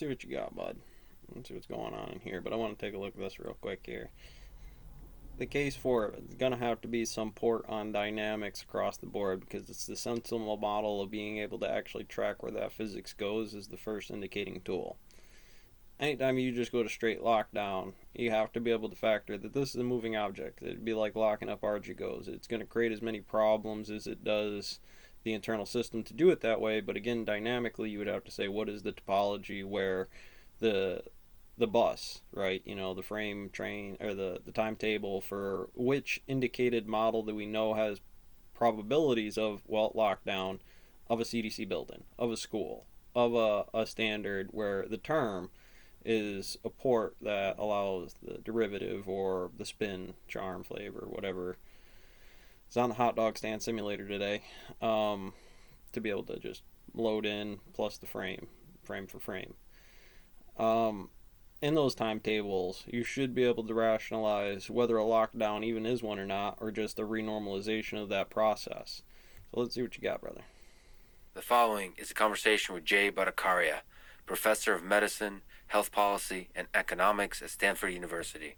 see what you got, bud. Let's see what's going on in here. But I want to take a look at this real quick here. The case for it is going to have to be some port on dynamics across the board because it's the sensible model of being able to actually track where that physics goes is the first indicating tool. Anytime you just go to straight lockdown, you have to be able to factor that this is a moving object. It'd be like locking up Archegos. It's going to create as many problems as it does the internal system to do it that way. But again, dynamically, you would have to say what is the topology where the bus, right? The frame train or the timetable for which indicated model that we know has probabilities of lockdown of a CDC building, of a school, of a standard where the term is a port that allows the derivative or the spin, charm, flavor, whatever. It's on the hot dog stand simulator today, to be able to just load in plus the frame for frame. In those timetables, you should be able to rationalize whether a lockdown even is one or not, or just a renormalization of that process. So let's see what you got, brother. The following is a conversation with Jay Bhattacharya, Professor of Medicine, Health Policy, and Economics at Stanford University.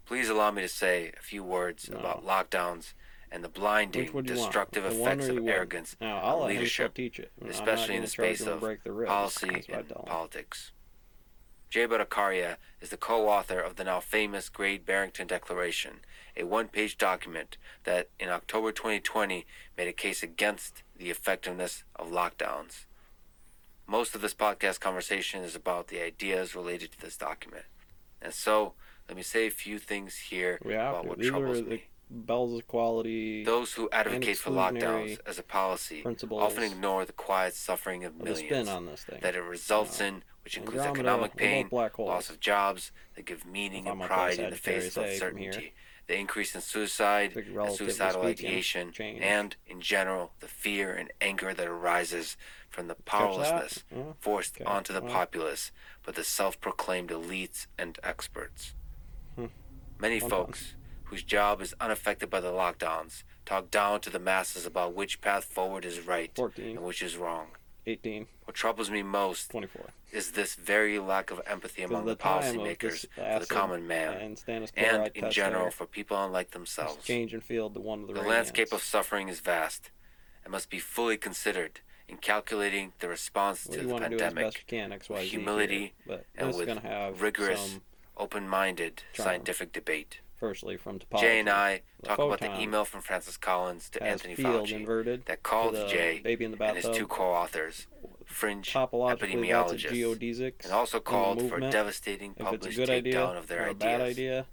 Please allow me to say a few words about lockdowns and the blinding, destructive effects of arrogance on leadership, especially in the space of policy and politics. Jay Bhattacharya is the co-author of the now famous Grabe-Barrington Declaration, a one-page document that in October 2020 made a case against the effectiveness of lockdowns. Most of this podcast conversation is about the ideas related to this document. And so, let me say a few things here about what troubles me. Bells of quality. Those who advocate for lockdowns as a policy often ignore the quiet suffering of millions that it results in, which includes economic pain, loss of jobs that give meaning and pride in the face of uncertainty, the increase in suicide and suicidal ideation, and, in general, the fear and anger that arises from the powerlessness forced onto the populace by the self-proclaimed elites and experts. Many folks whose job is unaffected by the lockdowns talk down to the masses about which path forward is right 14, and which is wrong. 18. What troubles me most 24. is this very lack of empathy among the policymakers for the common man and in general for people unlike themselves. Change in field to one of the landscape of suffering is vast and must be fully considered in calculating the response to the pandemic with humility and with rigorous, open-minded scientific debate. Firstly, from topology. Jay and I talk about the email from Francis Collins to Anthony Fauci that called Jay and his two co-authors fringe epidemiologists, and also called for a devastating published takedown of their ideas.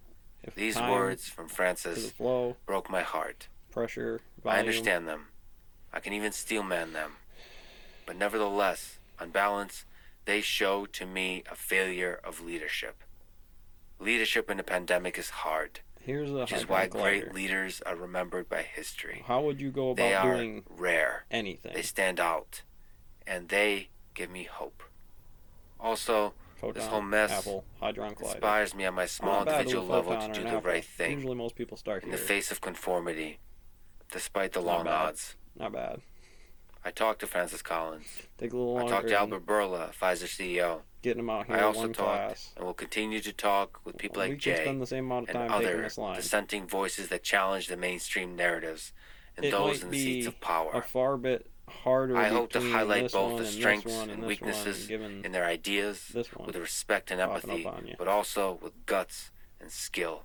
These words from Francis broke my heart. Pressure, I understand them. I can even steelman them. But nevertheless, on balance, they show to me a failure of leadership. Leadership in a pandemic is hard, which is why great leaders are remembered by history. How would you go about doing rare. anything? They stand out, and they give me hope. Also, this whole mess inspires me on my small individual level to do the right thing. Usually most people start in the face of conformity, despite the long odds. Not bad. I talked to Francis Collins. Take a little longer. I talked to Albert Bourla, Pfizer CEO. Getting him out here. I also talked and will continue to talk with people like Jay spend the same amount of time and other dissenting voices that challenge the mainstream narratives and those in the seats of power. A far bit harder. I hope to highlight both the strengths and weaknesses in their ideas with respect and empathy, but also with guts and skill.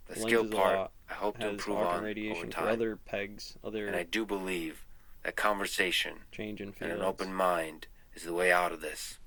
The skill part I hope to improve on over time. Other pegs, and I do believe that conversation and an open mind is the way out of this.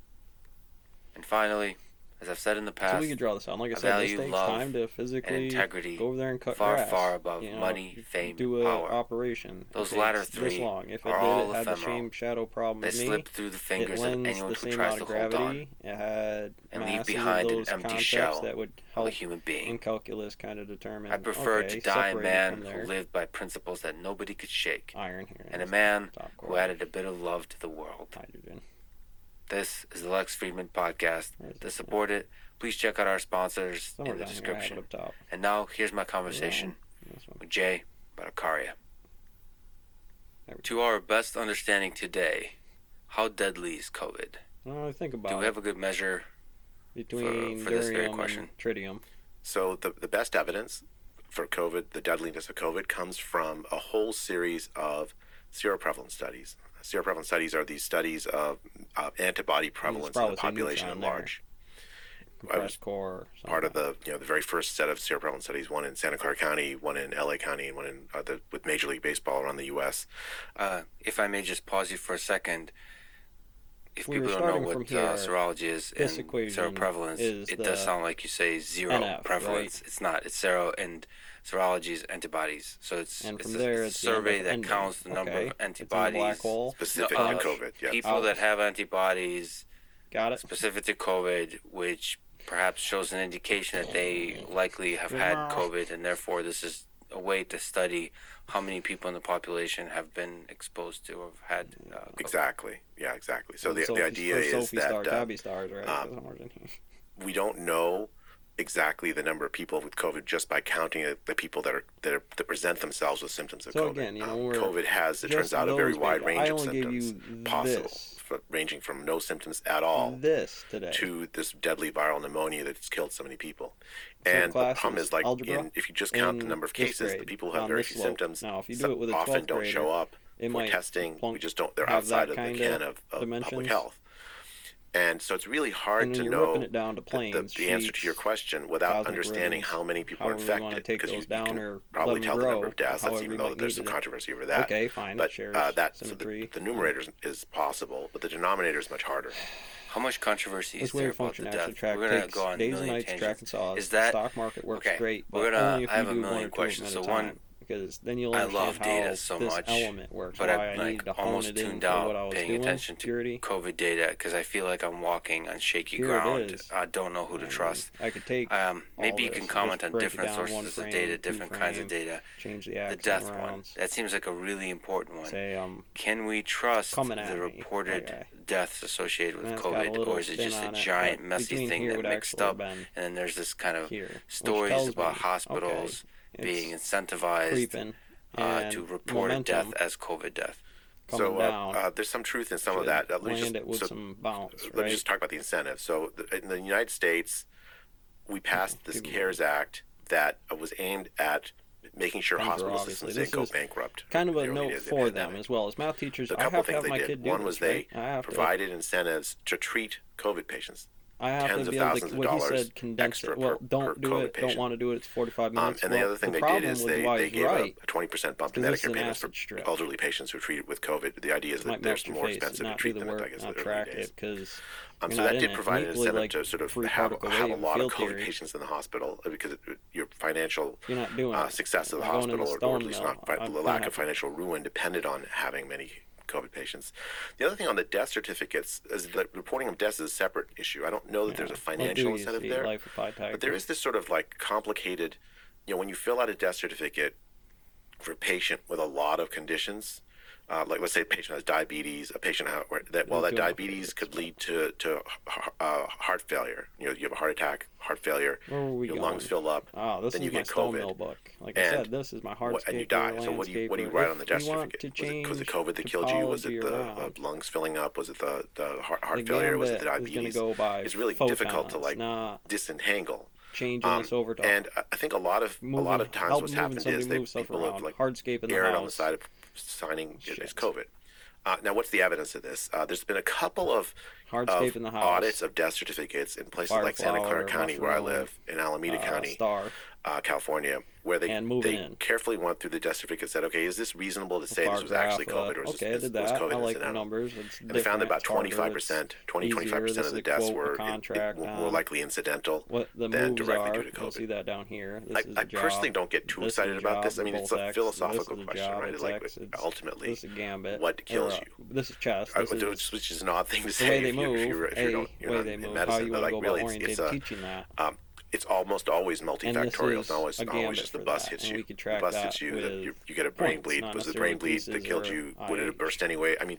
And finally, as I've said in the past, so we could draw this out. Like I said, this takes time to physically and integrity go over there and cut far, grass. far above money, fame, do and power. Operation. Those latter three if are all it had ephemeral. The same shadow problem they slip through the fingers of anyone who tries to hold on and leave behind an empty shell that would help of a human being. In calculus kind of determine. I prefer to die a man who lived by principles that nobody could shake, iron here, and a man who added a bit of love to the world. Hydrogen. This is the Lex Friedman Podcast. To support it, please check out our sponsors in the description. And now, here's my conversation with Jay Bhattacharya. To our best understanding today, how deadly is COVID? Well, think Do about we it. have a good measure Between for this very durium question? and tritium. So the best evidence for COVID, the deadliness of COVID, comes from a whole series of seroprevalence studies. Seroprevalence studies are these studies of antibody prevalence in the probably say population at neutron there. large. Compressed core. Or something. Part of the the very first set of seroprevalence studies, one in Santa Clara County, one in LA County, and one in with Major League Baseball around the U.S. If I may just pause you for a second, if We were people don't know starting what from here, serology is this and equation seroprevalence, is it the does sound like you say zero NF, prevalence. right? It's not. It's sero and serology is antibodies. So it's And it's from a, there, it's it's a the end survey of that ending. counts the number Okay. of It's in the antibodies. black hole. Specific No, to COVID. Yes. People that have antibodies Got it. specific to COVID, which perhaps shows an indication that they likely have had COVID, and therefore this is a way to study how many people in the population have been exposed to or have had COVID. Exactly. Yeah, exactly. So the Sophie- idea is Sophie Star, that Tabby Stars, right? That's what in here. we don't know exactly the number of people with COVID just by counting the people that present themselves with symptoms of So COVID. again, we're COVID has, it turns just out, a very those wide data. range I of only gave symptoms you possible, this. ranging from no symptoms at all This today. to this deadly viral pneumonia that's killed so many people. So And the classes, problem is, like, algebra if you just count the in number of this cases, the grade people who have on very this few slope. symptoms Now, if you do it with a often 12th don't grader, show up it for might testing. plunk- They're have outside that of the kind can of of public dimensions. health. And so it's really hard And to when you're know ripping it down to planes, the answer to your sheets, question without cosmic understanding rhythms, how many people are however you want to infected, take because those you down can or probably let them tell the grow, number of deaths. That's however even you though might there's need some it. controversy over that. Okay, fine. But shares so symmetry. the numerator is possible, but the denominator is much harder. How much controversy This is there wave about function the actually death? track We're gonna takes go on a days and million nights tangents. track and saws. Is that The stock market works okay? great, but We're gonna. only if I have you a do million one or two questions. of So them at a one, time. Because then you'll I understand love how data so this much, element works. but Why I'm I like needed to hone almost it tuned into what I out was paying doing. attention to Purity. COVID data because I feel like I'm walking on shaky Here it ground. is. I don't know who to And trust. I could take Maybe you this can and comment just on break it different down one sources of frame, data, two different kinds of frame, data. change the The axis death one. around. That seems like a really important one. Say Can we trust coming at the me, reported that guy. deaths associated with And it's got a COVID, little or is it spin just a on it, giant but messy between thing here that would mixed actually up? have been And then there's this kind of here, which stories tells about me, hospitals okay, being it's incentivized creeping and to report a momentum death as COVID death. coming So down. there's some truth in some of should that. Let me land just, it with so some bounce, let right? me just talk about the incentive. So in the United States, we passed this Give me- CARES Act that was aimed at making sure Denver, hospital obviously. systems This didn't go is bankrupt. kind of a You know, note in the for them pandemic. as well as math teachers. The I couple have to things have they my did. kid do One this, was right? they I have to. provided incentives to treat COVID patients. I have tens to of be able thousands to. of What he dollars said, condense extra it. Well, per don't do COVID it. patient. Don't want to do it. It's 45 minutes. And the Well, other thing the they did problem is with they Dwight's gave right. a 20% bump in Because this is Medicare an payments for acid strip. elderly patients who are treated with COVID. The idea is that Might they're melt your more face, expensive to not do treat the them, I work, guess, not in the track early days. it, because So you're that not in did it. provide And an equally, incentive like to sort of free have particle a wave lot of field COVID theory. patients in the hospital because your financial You're not doing it. success of the I'm going in hospital, the or stone at least mill. not I'm the gonna lack have of to- financial ruin depended on having many COVID patients. The other thing on the death certificates is that reporting of deaths is a separate issue. I don't know that there's a What financial do you incentive see? there, Life of Pi Tiger. but there is this sort of like complicated, when you fill out a death certificate for a patient with a lot of conditions, like let's say a patient has diabetes, a patient that Doing diabetes it. could lead to heart failure. You have a heart attack, heart failure, Where were we your going? lungs fill up, Oh, this then is you my get stone COVID. mill book. Like I And said, this is my and you hardscaper, die. So what do you landscaper. write on the If death we want certificate? to Was it change COVID that killed you? Was it topology the around, lungs filling up? Was it the heart the failure? Was it the gambit is going to diabetes? go by It's really photons, difficult to like not disentangle. changing this over to And I think a lot of times help what's moving happened somebody is move that stuff people around. have like Hardscape in the erred house. on the side of signing it as Shit. COVID. Now, what's the evidence of this? There's been a couple of Hardscape in the house. audits of death certificates in places like Santa Clara Fireflower, County, where I Mushroom, live, in Alameda County, Star. California, where they And moving in. carefully went through the death certificate and said, okay, is this reasonable to say Bar this was actually graph, COVID, or is okay, I this did was that. COVID I like the incidental? numbers. It's And they found that about different. It's harder, 25%, it's 25% easier. of This the is deaths quote were the contract more on likely incidental what the than moves directly are. due to You'll see COVID. that down here. This is I a job. personally don't get too This is excited a about job, this. I mean, it's both a X. philosophical This is a question, job, right? it's Like, X, it's- ultimately, this is gambit. what kills Or, you? This is chess. This is Which is an odd thing to the say way they if move. you don't, you're way not they in move. How medicine, you but want to like go really, about oriented it's teaching that. it's almost always And this multifactorial. is It's a not always gambit just the for bus that, hits and you. we could The track bus that hits you. with You get a brain points, bleed. not Was the necessarily brain bleed that pieces killed or you? Would it have IH. burst anyway? I mean,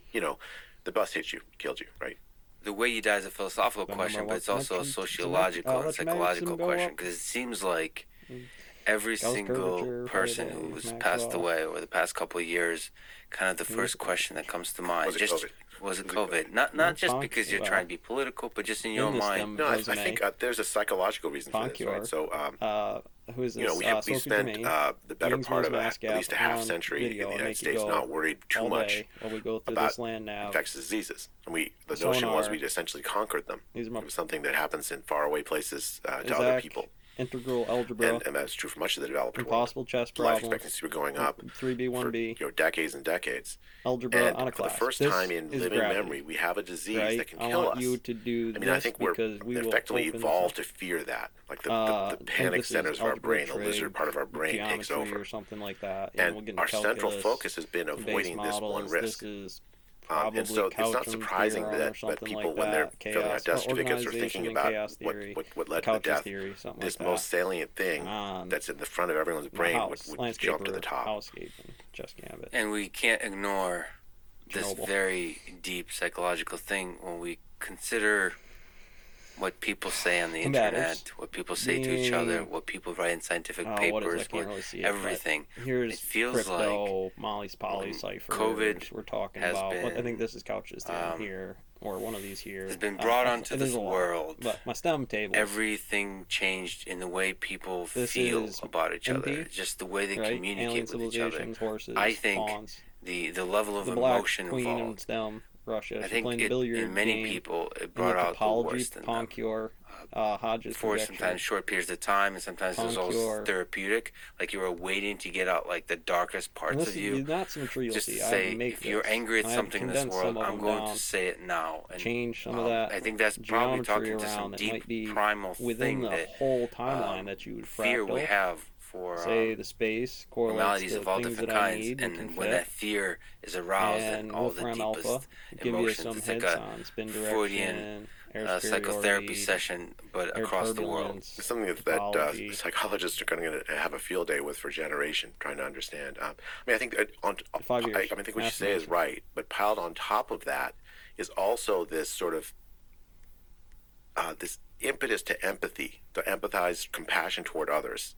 the bus hit you, killed you, right? The way you die is a philosophical Remember question, but what it's also a mentioned sociological and let your psychological medicine go question up. because it seems like every Gauss single curvature, person Faraday, who's Maxwell. passed away over the past couple of years, kind of the first question that comes to mind, Was it COVID? was it Was it COVID? Not just Fonk- because you're well, trying to be political, but just in in your this mind. stem No, I resume, think there's a psychological reason for this, right? Foncure, So, who is this? you know, we Sophie spent Germain, the better brings part Rose of at Mascap least a half on century video in the and United make you States go not worried too all much day while we go through about this land nav. infectious diseases. And the notion was Sonar. we'd essentially conquered them. These are my It was something that happens in faraway places to other Isaac, people. integral algebra, And that's true for much of the developed world. impossible chess Life problems, expectancy were going up 3B, for 1B, decades and decades. algebra And on a for the class. first This time in is living gravity, memory, we have a disease right? that can I kill want us. you to do I this mean, I think we're because we will effectively open evolved to fear that. Like the I think panic this is centers of our algebra, brain, the trig, lizard part of our brain takes geometry over. or something like that. And we'll get And into our central calculus, focus has been base avoiding this one models. risk. This is probably And so it's not Coucham surprising theorem or that something people, like when they're that. filling out Chaos, death certificates, are organization thinking and about chaos theory, what led to the Couch's death, theory, something this like most that. salient thing that's in the front of everyone's brain would jump to the top. Housecape, and Just Gambit. And we can't ignore this Chernobyl. very deep psychological thing when we consider what people say on the Combatives. internet, what people say to each other, what people write in scientific What is it? I papers, can't really see it, but everything. Here's It feels crypto, Molly's Poly cipher. COVID we're talking has about. I been, think this is Couch's theorem here, or one of these here. Has been brought onto there's this a lot, world. But my STEM table. Everything changed in the way people This feel is about each other, MP, just the way they right? communicate Alien with each other. civilizations, horses, I think pawns. The level of The Black emotion Queen and involved. STEM, Russia. I She's think playing the billiard in many game, people it and brought the out the topology, worst in them. Poncure, Hodges For projection. sometimes short periods of time, and sometimes it was also Poncure. therapeutic. Like you were waiting to get out like the darkest parts And this of is you. not symmetry you'll Just see. to I say, make if you're this. angry at I have something in this condensed some world, of I'm them going down, to say it now. And change some of that. I think that's probably geometry talking to around some that deep might be primal within thing the that whole timeline that you would fear we fractal. have for Say the space correlates maladies to of all things different that I kinds, need and can when fit. that fear is aroused And and all the Wolfram deepest Alpha give you emotions, some it's like heads a on spin Freudian direction, air psychotherapy superiority, session, but air across the world. turbulence, It's something that topology. psychologists are going to have a field day with for a generation, trying to understand. I mean, I think that I 5 years. think what you say is right, but piled on top of that is also this sort of this impetus to empathy, to empathize, compassion toward others,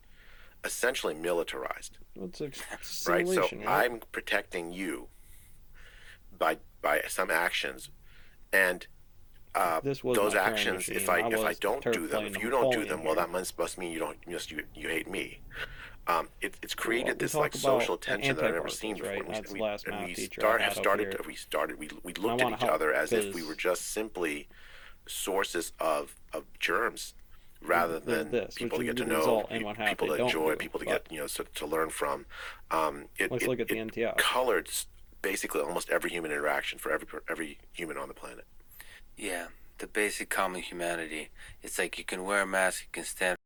essentially militarized. It's a Right. So simulation, right? I'm protecting you by some actions, and This was those my Turing actions. machine. If I was don't turf do them, playing if you don't do Napoleon them, well, here. that must mean you hate me. It's created we this talk like about social tension that I've never seen antiparticles, before. right? And That's we, the last and math we teacher start I have had up started. here. We looked at wanna each other help, as if we 'cause were just simply sources of germs, rather than this, people to which get to would know, result in what people to they don't enjoy, do, people to but- get to learn from. Let's look at the NTF. Colored basically almost every human interaction for every human on the planet. Yeah, the basic common humanity. It's like you can wear a mask, you can stand